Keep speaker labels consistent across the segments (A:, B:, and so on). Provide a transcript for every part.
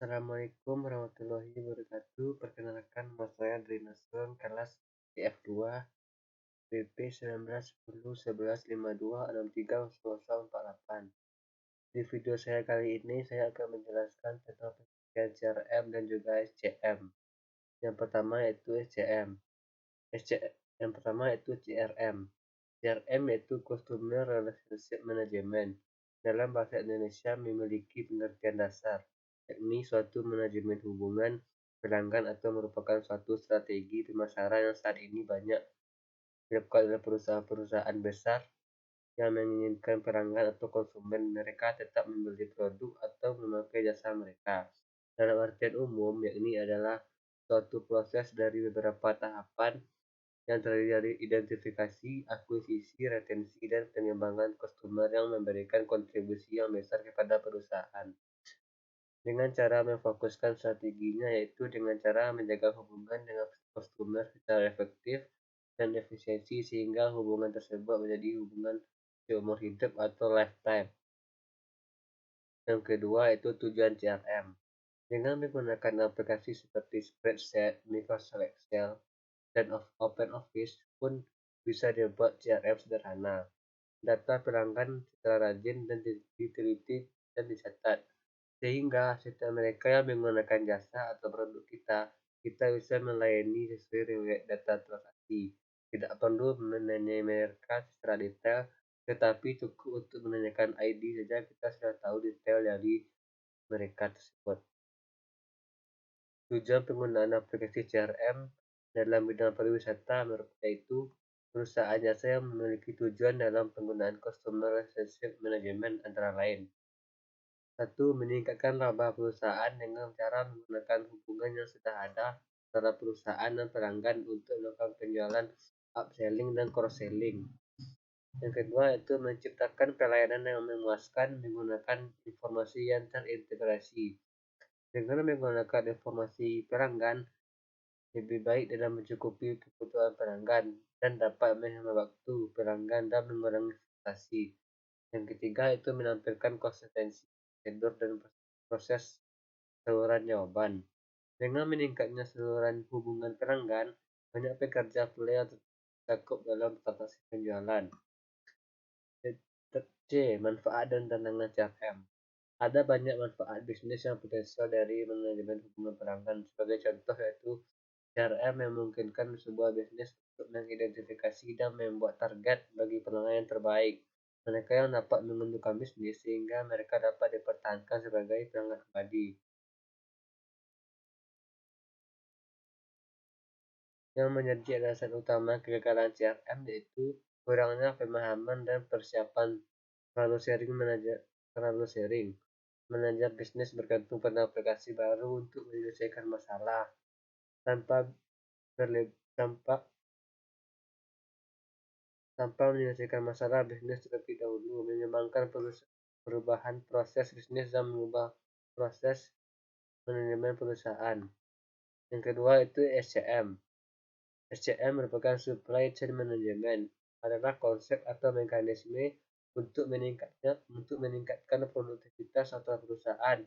A: Assalamualaikum warahmatullahi wabarakatuh. Perkenalkan, nama saya Dri Nasron, kelas TF2 BP 19101152630048. Di video saya kali ini, saya akan menjelaskan tentang pengertian CRM dan juga SCM. Yang pertama yaitu SCM. Yang pertama yaitu CRM. CRM yaitu Customer Relationship Management. Dalam bahasa Indonesia memiliki pengertian dasar, yakni suatu manajemen hubungan pelanggan atau merupakan suatu strategi pemasaran yang saat ini banyak dilakukan oleh perusahaan-perusahaan besar yang menginginkan pelanggan atau konsumen mereka tetap membeli produk atau memakai jasa mereka. Dalam artian umum, yakni adalah suatu proses dari beberapa tahapan yang terdiri dari identifikasi, akuisisi, retensi, dan pengembangan customer yang memberikan kontribusi yang besar kepada perusahaan. Dengan cara memfokuskan strateginya, yaitu dengan cara menjaga hubungan dengan customer secara efektif dan efisiensi sehingga hubungan tersebut menjadi hubungan seumur hidup atau lifetime. Yang kedua itu tujuan CRM. Dengan menggunakan aplikasi seperti Spreadsheet, Microsoft Excel, dan OpenOffice pun bisa dibuat CRM sederhana. Data pelanggan secara rajin dan diteliti dan dicatat, sehingga setiap mereka yang menggunakan jasa atau produk kita bisa melayani sesuai riwayat data transaksi. Tidak perlu menanyai mereka secara detail, tetapi cukup untuk menanyakan ID saja kita sudah tahu detail dari mereka tersebut. Tujuan penggunaan aplikasi CRM dalam bidang pariwisata yaitu perusahaan jasa yang memiliki tujuan dalam penggunaan Customer Relationship Management antara lain. 1. Meningkatkan laba perusahaan dengan cara menggunakan hubungan yang sudah ada antara perusahaan dan pelanggan untuk melakukan penjualan, upselling, dan cross-selling. Yang kedua yaitu menciptakan pelayanan yang memuaskan menggunakan informasi yang terintegrasi. Dengan menggunakan informasi pelanggan, lebih baik dalam mencukupi kebutuhan pelanggan dan dapat menghemat waktu pelanggan dan mengurangi frustasi. Yang ketiga itu menampilkan konsistensi prosedur dan proses saluran jawaban. Dengan meningkatnya saluran hubungan pelanggan, banyak pekerja player tercakup dalam transaksi penjualan. C. Manfaat dan tantangan CRM. Ada banyak manfaat bisnis yang potensial dari manajemen hubungan pelanggan. Sebagai contoh yaitu CRM memungkinkan sebuah bisnis untuk mengidentifikasi dan membuat target bagi pelanggan yang terbaik. Mereka yang dapat menentukan bisnis sehingga mereka dapat dipertahankan sebagai pelanggan abadi. Yang menjadi alasan utama kegagalan CRM yaitu kurangnya pemahaman dan persiapan. Terlalu sharing. Manajer bisnis bergantung pada aplikasi baru untuk menyelesaikan masalah tanpa menyelesaikan masalah bisnis terlebih dahulu, mengembangkan perubahan proses bisnis dan mengubah proses manajemen perusahaan. Yang kedua itu SCM. SCM merupakan Supply Chain Management, adalah konsep atau mekanisme untuk meningkatkan produktivitas atau perusahaan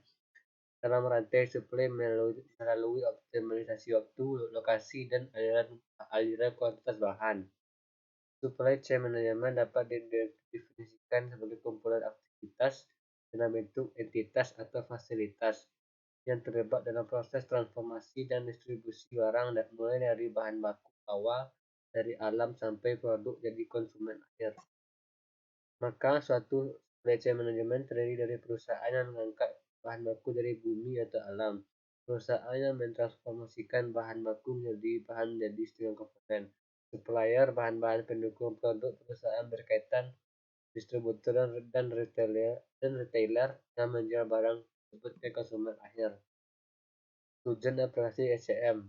A: dalam rantai suplai melalui optimalisasi waktu, lokasi, dan aliran kuantitas bahan. Supply chain management dapat didefinisikan sebagai kumpulan aktivitas dalam bentuk entitas atau fasilitas yang terlibat dalam proses transformasi dan distribusi barang mulai dari bahan baku awal dari alam sampai produk jadi konsumen akhir. Maka suatu supply chain management terdiri dari perusahaan yang mengangkat bahan baku dari bumi atau alam, perusahaan yang mentransformasikan bahan baku menjadi bahan jadi setengah komponen, supplier, bahan-bahan pendukung produk, perusahaan berkaitan, distributor dan retailer yang menjual barang tersebut ke konsumen akhir. Tujuan aplikasi SCM.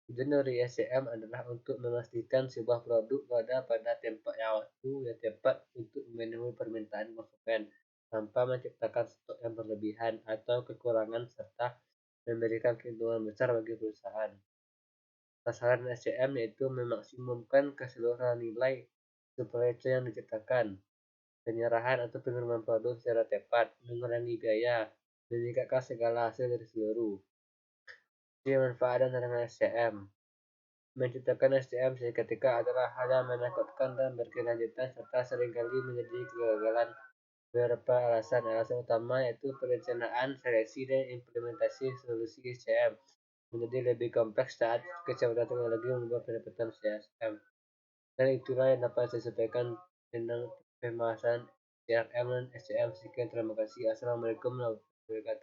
A: Tujuan dari SCM adalah untuk memastikan sebuah produk ada pada tempat yang waktu yang tepat untuk memenuhi permintaan konsumen tanpa menciptakan stok yang berlebihan atau kekurangan serta memberikan keuntungan besar bagi perusahaan. Sasaran SCM yaitu memaksimumkan keseluruhan nilai supply chain yang diciptakan, penyerahan atau pengiriman produk secara tepat, mengurangi biaya, meningkatkan segala hasil dari seluruh. Jadi manfaat dan tantangan SCM. Menciptakan SCM seketika adalah hal yang menakutkan dan berkelanjutan serta seringkali menjadi kegagalan. Beberapa alasan. Alasan utama yaitu perencanaan, seleksi, dan implementasi solusi SCM menjadi lebih kompleks saat kecepatan teknologi membuat pendapatan CSM. Dan itulah yang dapat saya sampaikan tentang pembahasan CRM dan SCM. Sekian, terima kasih. Assalamualaikum warahmatullahi wabarakatuh.